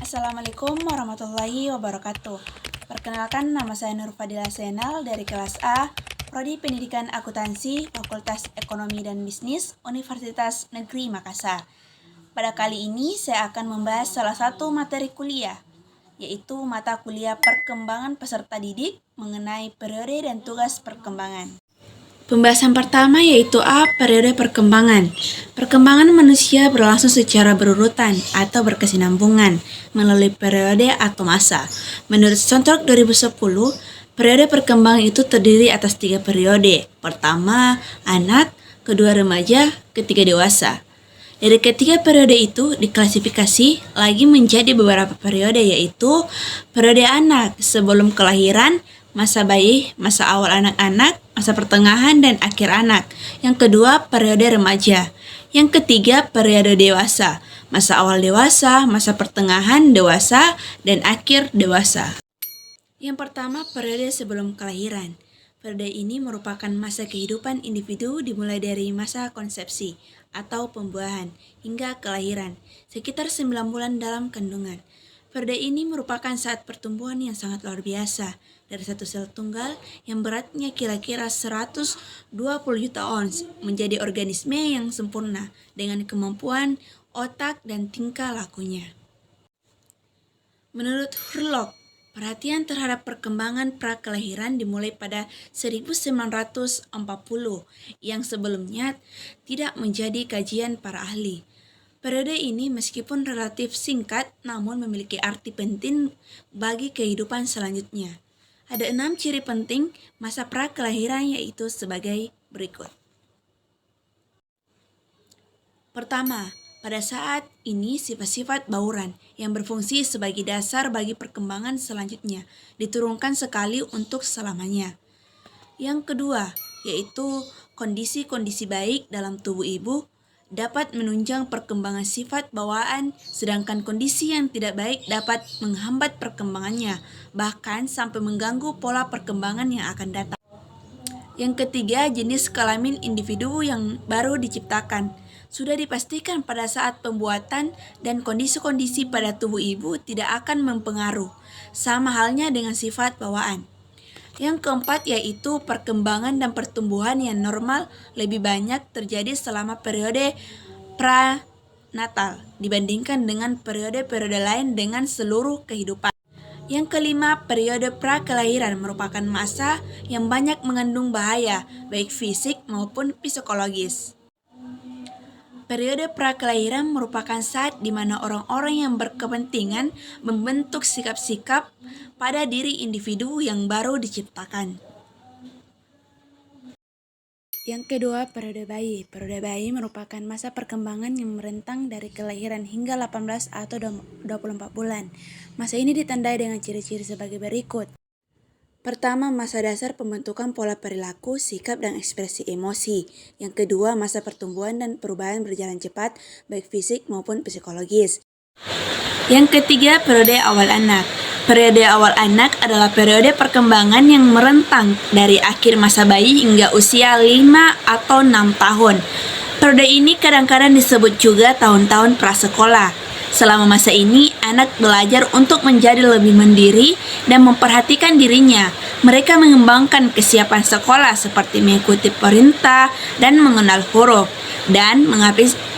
Assalamualaikum warahmatullahi wabarakatuh. Perkenalkan, nama saya Nur Fadila Senal dari kelas A, Prodi Pendidikan Akuntansi, Fakultas Ekonomi dan Bisnis, Universitas Negeri Makassar. Pada kali ini saya akan membahas salah satu materi kuliah, yaitu mata kuliah Perkembangan Peserta Didik mengenai periode dan tugas perkembangan. Pembahasan pertama yaitu A. Periode perkembangan. Perkembangan manusia berlangsung secara berurutan atau berkesinambungan melalui periode atau masa. Menurut Sontok 2010, periode perkembangan itu terdiri atas 3 periode. Pertama, anak, kedua remaja, ketiga dewasa. Dari ketiga periode itu diklasifikasi lagi menjadi beberapa periode, yaitu periode anak sebelum kelahiran, masa bayi, masa awal anak-anak, masa pertengahan, dan akhir anak. Yang kedua, periode remaja. Yang ketiga, periode dewasa. Masa awal dewasa, masa pertengahan dewasa, dan akhir dewasa. Yang pertama, periode sebelum kelahiran. Periode ini merupakan masa kehidupan individu dimulai dari masa konsepsi atau pembuahan hingga kelahiran, sekitar 9 bulan dalam kandungan. Periode ini merupakan saat pertumbuhan yang sangat luar biasa dari satu sel tunggal yang beratnya kira-kira 120 juta ons menjadi organisme yang sempurna dengan kemampuan otak dan tingkah lakunya. Menurut Hurlock, perhatian terhadap perkembangan prakelahiran dimulai pada 1940 yang sebelumnya tidak menjadi kajian para ahli. Periode ini meskipun relatif singkat namun memiliki arti penting bagi kehidupan selanjutnya. Ada 6 ciri penting masa prakelahiran, yaitu sebagai berikut. Pertama, pada saat ini sifat-sifat bauran yang berfungsi sebagai dasar bagi perkembangan selanjutnya diturunkan sekali untuk selamanya. Yang kedua, yaitu kondisi-kondisi baik dalam tubuh ibu dapat menunjang perkembangan sifat bawaan, sedangkan kondisi yang tidak baik dapat menghambat perkembangannya, bahkan sampai mengganggu pola perkembangan yang akan datang. Yang ketiga, jenis kelamin individu yang baru diciptakan. Sudah dipastikan pada saat pembuatan dan kondisi-kondisi pada tubuh ibu tidak akan mempengaruhi, sama halnya dengan sifat bawaan. Yang keempat yaitu perkembangan dan pertumbuhan yang normal lebih banyak terjadi selama periode pranatal dibandingkan dengan periode-periode lain dengan seluruh kehidupan. Yang kelima, periode prakelahiran merupakan masa yang banyak mengandung bahaya baik fisik maupun psikologis. Periode prakelahiran merupakan saat di mana orang-orang yang berkepentingan membentuk sikap-sikap pada diri individu yang baru diciptakan. Yang kedua, periode bayi. Periode bayi merupakan masa perkembangan yang merentang dari kelahiran hingga 18 atau 24 bulan. Masa ini ditandai dengan ciri-ciri sebagai berikut. Pertama, masa dasar pembentukan pola perilaku, sikap, dan ekspresi emosi. Yang kedua, masa pertumbuhan dan perubahan berjalan cepat, baik fisik maupun psikologis. Yang ketiga, periode awal anak. Periode awal anak adalah periode perkembangan yang merentang dari akhir masa bayi hingga usia 5 atau 6 tahun. Periode ini kadang-kadang disebut juga tahun-tahun prasekolah. Selama masa ini, anak belajar untuk menjadi lebih mandiri dan memperhatikan dirinya. Mereka mengembangkan kesiapan sekolah seperti mengikuti perintah dan mengenal huruf, dan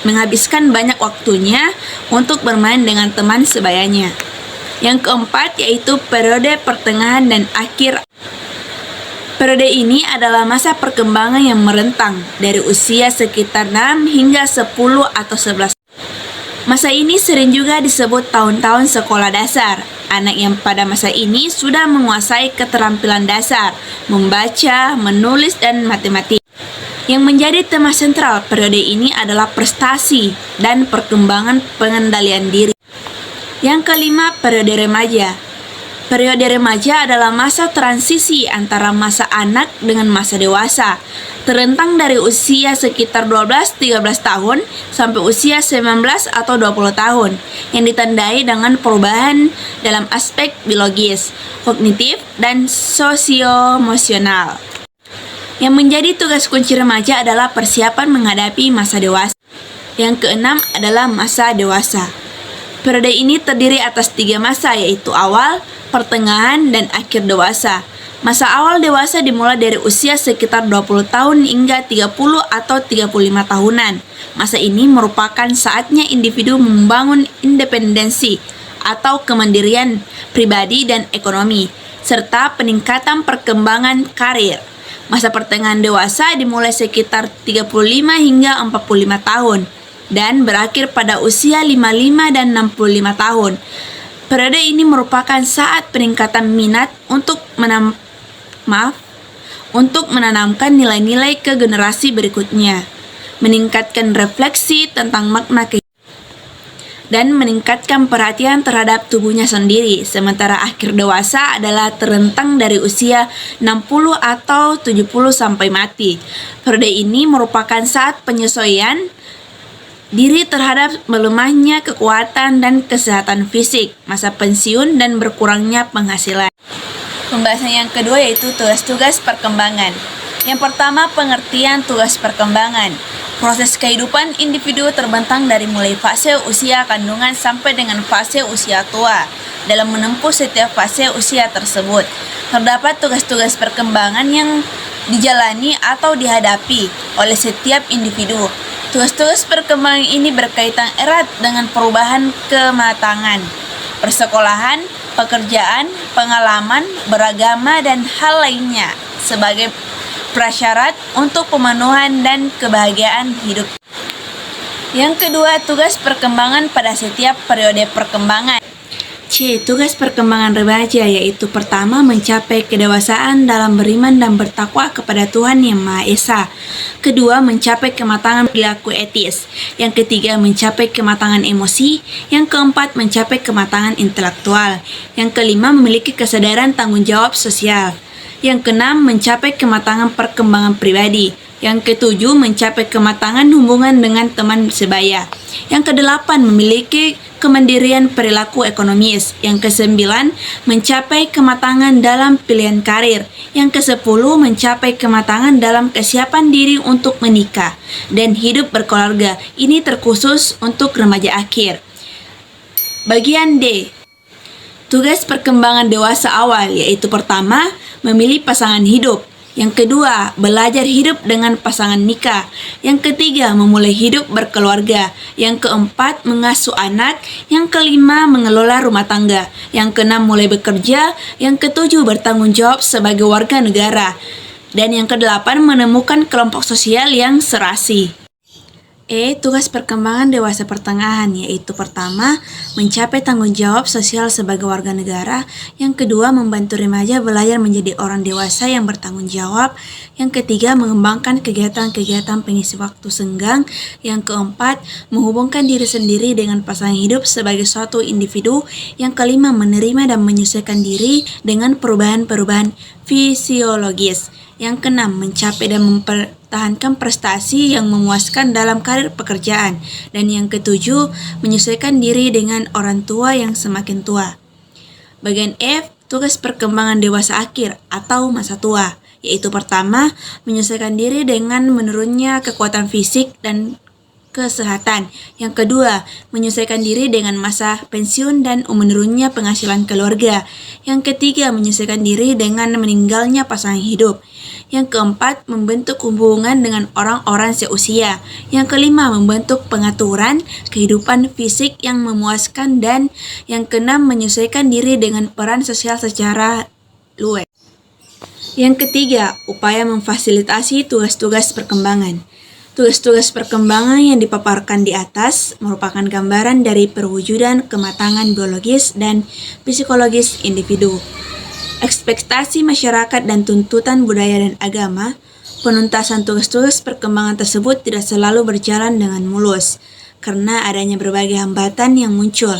menghabiskan banyak waktunya untuk bermain dengan teman sebayanya. Yang keempat yaitu periode pertengahan dan akhir. Periode ini adalah masa perkembangan yang merentang dari usia sekitar 6 hingga 10 atau 11. Masa ini sering juga disebut tahun-tahun sekolah dasar. Anak yang pada masa ini sudah menguasai keterampilan dasar, membaca, menulis, dan matematika. Yang menjadi tema sentral periode ini adalah prestasi dan perkembangan pengendalian diri. Yang kelima, periode remaja. Periode remaja adalah masa transisi antara masa anak dengan masa dewasa, terentang dari usia sekitar 12-13 tahun sampai usia 19 atau 20 tahun, yang ditandai dengan perubahan dalam aspek biologis, kognitif, dan sosio-emosional. Yang menjadi tugas kunci remaja adalah persiapan menghadapi masa dewasa. Yang keenam adalah masa dewasa. Periode ini terdiri atas 3 masa, yaitu awal, pertengahan, dan akhir dewasa. Masa awal dewasa dimulai dari usia sekitar 20 tahun hingga 30 atau 35 tahunan. Masa ini merupakan saatnya individu membangun independensi atau kemandirian pribadi dan ekonomi, serta peningkatan perkembangan karir. Masa pertengahan dewasa dimulai sekitar 35 hingga 45 tahun dan berakhir pada usia 55 dan 65 tahun. Periode ini merupakan saat peningkatan minat untuk menanamkan nilai-nilai ke generasi berikutnya, meningkatkan refleksi tentang makna kehidupan, dan meningkatkan perhatian terhadap tubuhnya sendiri. Sementara akhir dewasa adalah terentang dari usia 60 atau 70 sampai mati. Periode ini merupakan saat penyesuaian diri terhadap melemahnya kekuatan dan kesehatan fisik, masa pensiun, dan berkurangnya penghasilan. Pembahasan yang kedua yaitu tugas-tugas perkembangan. Yang pertama, pengertian tugas perkembangan. Proses kehidupan individu terbentang dari mulai fase usia kandungan sampai dengan fase usia tua. Dalam menempuh setiap fase usia tersebut, terdapat tugas-tugas perkembangan yang dijalani atau dihadapi oleh setiap individu. Tugas-tugas perkembangan ini berkaitan erat dengan perubahan kematangan, persekolahan, pekerjaan, pengalaman, beragama, dan hal lainnya sebagai prasyarat untuk pemenuhan dan kebahagiaan hidup. Yang kedua, tugas perkembangan pada setiap periode perkembangan. C. Tugas perkembangan remaja, yaitu pertama, mencapai kedewasaan dalam beriman dan bertakwa kepada Tuhan Yang Maha Esa. Kedua, mencapai kematangan perilaku etis. Yang ketiga, mencapai kematangan emosi. Yang keempat, mencapai kematangan intelektual. Yang kelima, memiliki kesadaran tanggung jawab sosial. Yang keenam, mencapai kematangan perkembangan pribadi. Yang ketujuh, mencapai kematangan hubungan dengan teman sebaya. Yang kedelapan, memiliki kemandirian perilaku ekonomis. Yang kesembilan, mencapai kematangan dalam pilihan karir. Yang kesepuluh, mencapai kematangan dalam kesiapan diri untuk menikah dan hidup berkeluarga. Ini terkhusus untuk remaja akhir. Bagian D. Tugas perkembangan dewasa awal, yaitu pertama, memilih pasangan hidup. Yang kedua, belajar hidup dengan pasangan nikah. Yang ketiga, memulai hidup berkeluarga. Yang keempat, mengasuh anak. Yang kelima, mengelola rumah tangga. Yang keenam, mulai bekerja. Yang ketujuh, bertanggung jawab sebagai warga negara. Dan yang kedelapan, menemukan kelompok sosial yang serasi. E. Tugas perkembangan dewasa pertengahan, yaitu pertama, mencapai tanggung jawab sosial sebagai warga negara. Yang kedua, membantu remaja belajar menjadi orang dewasa yang bertanggung jawab. Yang ketiga, mengembangkan kegiatan-kegiatan pengisi waktu senggang. Yang keempat, menghubungkan diri sendiri dengan pasangan hidup sebagai suatu individu. Yang kelima, menerima dan menyesuaikan diri dengan perubahan-perubahan fisiologis. Yang keenam, mencapai dan mempertahankan prestasi yang memuaskan dalam karir pekerjaan. Dan yang ketujuh, menyesuaikan diri dengan orang tua yang semakin tua. Bagian F, tugas perkembangan dewasa akhir atau masa tua, yaitu pertama, menyesuaikan diri dengan menurunnya kekuatan fisik dan kesehatan. Yang kedua, menyesuaikan diri dengan masa pensiun dan menurunnya penghasilan keluarga. Yang ketiga, menyesuaikan diri dengan meninggalnya pasangan hidup. Yang keempat, membentuk hubungan dengan orang-orang seusia. Yang kelima, membentuk pengaturan kehidupan fisik yang memuaskan. Dan yang keenam, menyesuaikan diri dengan peran sosial secara luas. Yang ketiga, upaya memfasilitasi tugas-tugas perkembangan. Tugas-tugas perkembangan yang dipaparkan di atas merupakan gambaran dari perwujudan kematangan biologis dan psikologis individu. Ekspektasi masyarakat dan tuntutan budaya dan agama, penuntasan tugas-tugas perkembangan tersebut tidak selalu berjalan dengan mulus, karena adanya berbagai hambatan yang muncul,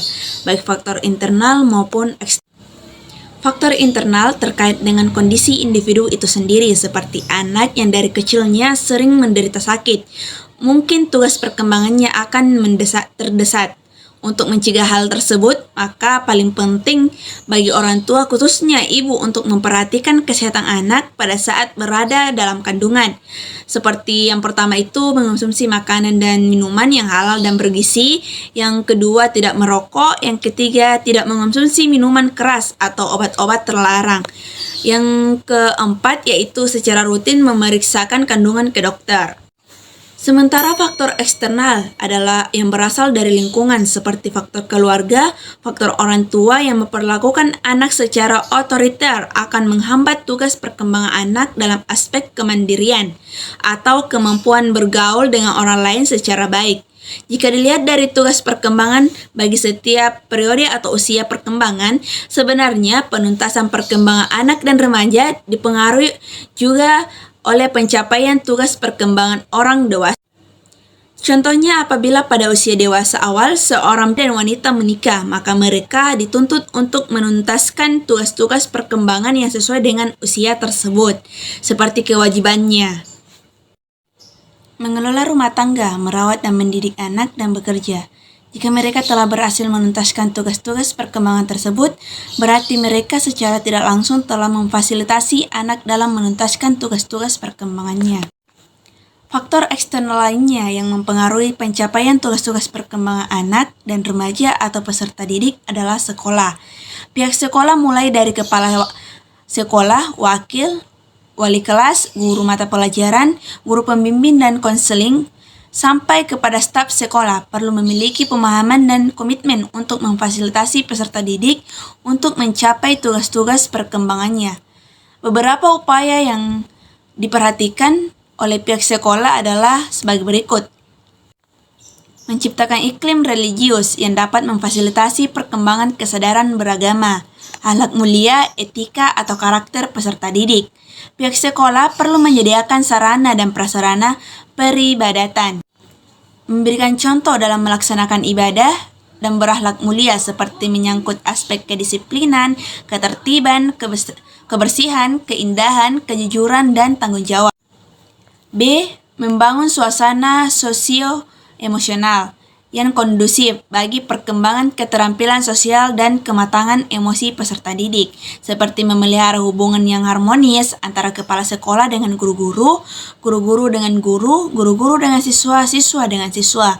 baik faktor internal maupun eksternal. Faktor internal terkait dengan kondisi individu itu sendiri, seperti anak yang dari kecilnya sering menderita sakit. Mungkin tugas perkembangannya akan terdesak. Untuk mencegah hal tersebut, Maka paling penting bagi orang tua khususnya ibu untuk memperhatikan kesehatan anak pada saat berada dalam kandungan. Seperti yang pertama itu mengonsumsi makanan dan minuman yang halal dan bergizi. Yang kedua tidak merokok. Yang ketiga tidak mengonsumsi minuman keras atau obat-obat terlarang. Yang keempat yaitu secara rutin memeriksakan kandungan ke dokter. Sementara faktor eksternal adalah yang berasal dari lingkungan seperti faktor keluarga, faktor orang tua yang memperlakukan anak secara otoriter akan menghambat tugas perkembangan anak dalam aspek kemandirian atau kemampuan bergaul dengan orang lain secara baik. Jika dilihat dari tugas perkembangan bagi setiap periode atau usia perkembangan, sebenarnya penuntasan perkembangan anak dan remaja dipengaruhi juga oleh pencapaian tugas perkembangan orang dewasa. Contohnya apabila pada usia dewasa awal seorang dan wanita menikah, maka mereka dituntut untuk menuntaskan tugas-tugas perkembangan yang sesuai dengan usia tersebut, seperti kewajibannya mengelola rumah tangga, merawat dan mendidik anak, dan bekerja. Jika mereka telah berhasil menuntaskan tugas-tugas perkembangan tersebut, berarti mereka secara tidak langsung telah memfasilitasi anak dalam menuntaskan tugas-tugas perkembangannya. Faktor eksternal lainnya yang mempengaruhi pencapaian tugas-tugas perkembangan anak dan remaja atau peserta didik adalah sekolah. Pihak sekolah mulai dari kepala sekolah, wakil, wali kelas, guru mata pelajaran, guru pembimbing dan konseling, sampai kepada staf sekolah perlu memiliki pemahaman dan komitmen untuk memfasilitasi peserta didik untuk mencapai tugas-tugas perkembangannya. Beberapa upaya yang diperhatikan oleh pihak sekolah adalah sebagai berikut. Menciptakan iklim religius yang dapat memfasilitasi perkembangan kesadaran beragama, akhlak mulia, etika, atau karakter peserta didik. Pihak sekolah perlu menyediakan sarana dan prasarana peribadatan, memberikan contoh dalam melaksanakan ibadah, dan berakhlak mulia seperti menyangkut aspek kedisiplinan, ketertiban, kebersihan, keindahan, kejujuran, dan tanggung jawab. B. Membangun suasana sosio-emosional yang kondusif bagi perkembangan keterampilan sosial dan kematangan emosi peserta didik, seperti memelihara hubungan yang harmonis antara kepala sekolah dengan guru-guru, guru-guru dengan guru, guru-guru dengan siswa, siswa dengan siswa.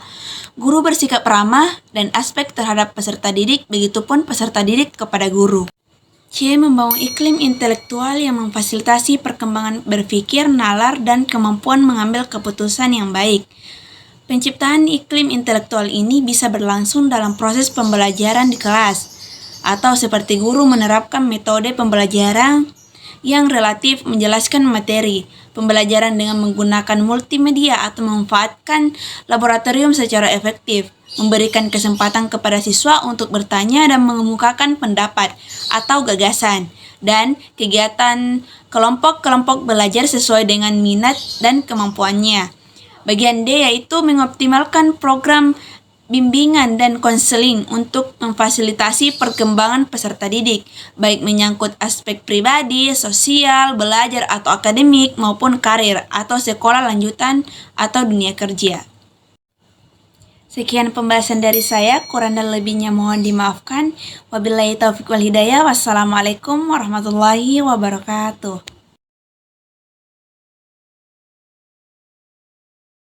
Guru bersikap ramah dan aspek terhadap peserta didik, begitupun peserta didik kepada guru. C. Membangun iklim intelektual yang memfasilitasi perkembangan berpikir, nalar, dan kemampuan mengambil keputusan yang baik. Penciptaan iklim intelektual ini bisa berlangsung dalam proses pembelajaran di kelas, atau seperti guru menerapkan metode pembelajaran yang relatif menjelaskan materi pembelajaran dengan menggunakan multimedia atau memanfaatkan laboratorium secara efektif, memberikan kesempatan kepada siswa untuk bertanya dan mengemukakan pendapat atau gagasan, dan kegiatan kelompok-kelompok belajar sesuai dengan minat dan kemampuannya. Bagian D yaitu mengoptimalkan program bimbingan dan konseling untuk memfasilitasi perkembangan peserta didik, baik menyangkut aspek pribadi, sosial, belajar atau akademik, maupun karir atau sekolah lanjutan atau dunia kerja. Sekian pembahasan dari saya, kurang dan lebihnya mohon dimaafkan. Wabillahi taufiq wal hidayah. Wassalamualaikum warahmatullahi wabarakatuh.